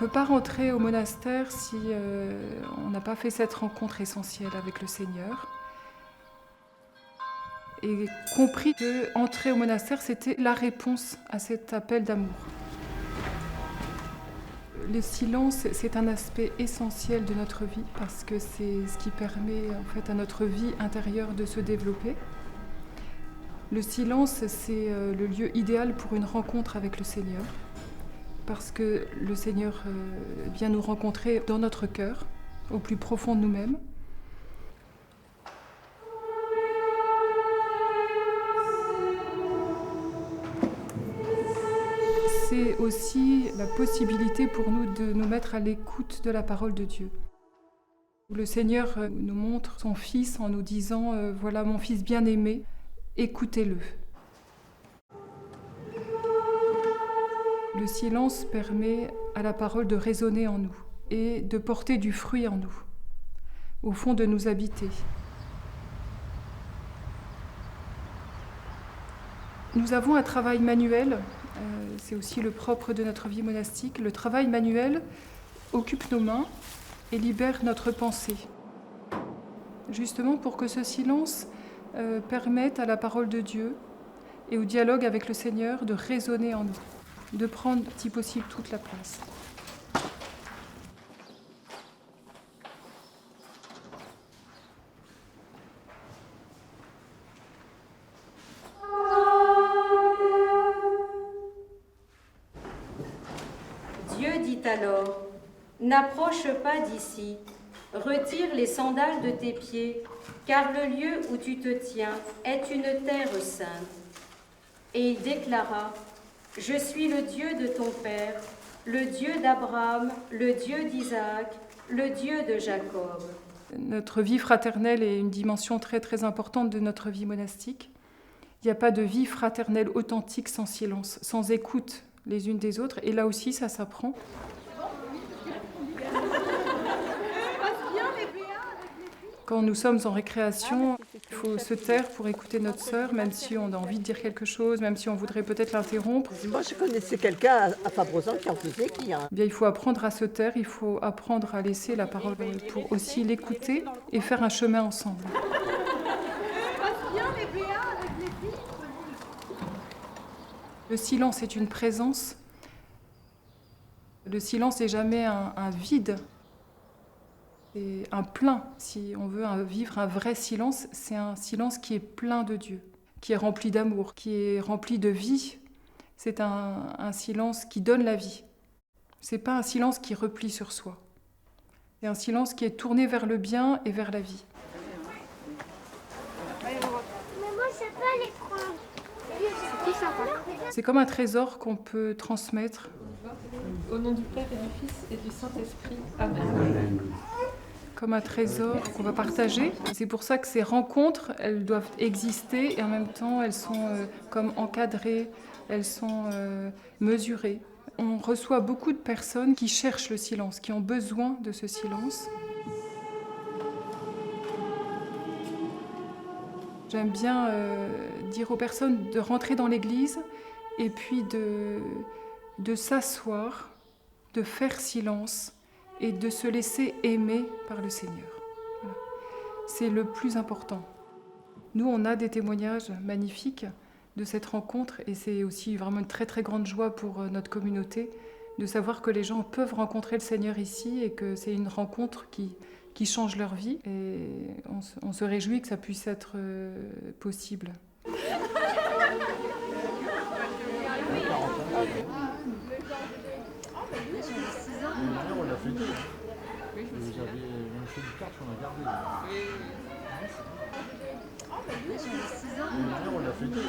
ne peut pas rentrer au monastère si on n'a pas fait cette rencontre essentielle avec le Seigneur. Et compris que entrer au monastère, c'était la réponse à cet appel d'amour. Le silence, c'est un aspect essentiel de notre vie parce que c'est ce qui permet en fait à notre vie intérieure de se développer. Le silence, c'est le lieu idéal pour une rencontre avec le Seigneur parce que le Seigneur vient nous rencontrer dans notre cœur, au plus profond de nous-mêmes. C'est aussi la possibilité pour nous de nous mettre à l'écoute de la parole de Dieu. Le Seigneur nous montre son Fils en nous disant « Voilà mon Fils bien-aimé, écoutez-le ». Le silence permet à la parole de résonner en nous et de porter du fruit en nous, au fond de nous habiter. Nous avons un travail manuel, c'est aussi le propre de notre vie monastique. Le travail manuel occupe nos mains et libère notre pensée. Justement pour que ce silence permette à la parole de Dieu et au dialogue avec le Seigneur de résonner en nous, de prendre, si possible, toute la place. Dieu dit alors, « N'approche pas d'ici, retire les sandales de tes pieds, car le lieu où tu te tiens est une terre sainte. » Et il déclara, « Je suis le Dieu de ton père, le Dieu d'Abraham, le Dieu d'Isaac, le Dieu de Jacob. » Notre vie fraternelle est une dimension très très importante de notre vie monastique. Il n'y a pas de vie fraternelle authentique sans silence, sans écoute les unes des autres. Et là aussi, ça s'apprend. Quand nous sommes en récréation, il faut se taire pour écouter notre sœur, même si on a envie de dire quelque chose, même si on voudrait peut-être l'interrompre. Moi, je connaissais quelqu'un à Fabrezan qui en faisait qui. Bien, il faut apprendre à se taire, il faut apprendre à laisser la parole pour aussi l'écouter et faire un chemin ensemble. Le silence est une présence. Le silence n'est jamais un vide. C'est un plein. Si on veut vivre un vrai silence, c'est un silence qui est plein de Dieu, qui est rempli d'amour, qui est rempli de vie. C'est un silence qui donne la vie. C'est pas un silence qui replie sur soi. C'est un silence qui est tourné vers le bien et vers la vie. Mais moi, je sais pas les prendre. C'est sympa. C'est comme un trésor qu'on peut transmettre. Au nom du Père et du Fils et du Saint-Esprit. Amen. Comme un trésor qu'on va partager. C'est pour ça que ces rencontres, elles doivent exister et en même temps, elles sont comme encadrées, elles sont mesurées. On reçoit beaucoup de personnes qui cherchent le silence, qui ont besoin de ce silence. J'aime bien dire aux personnes de rentrer dans l'église et puis de s'asseoir, de faire silence et de se laisser aimer par le Seigneur. Voilà. C'est le plus important. Nous, on a des témoignages magnifiques de cette rencontre et c'est aussi vraiment une très très grande joie pour notre communauté de savoir que les gens peuvent rencontrer le Seigneur ici et que c'est une rencontre qui change leur vie et on se réjouit que ça puisse être possible. On l'a fait deux. Vous avez même fait du kart, on a gardé. On l'a fait deux.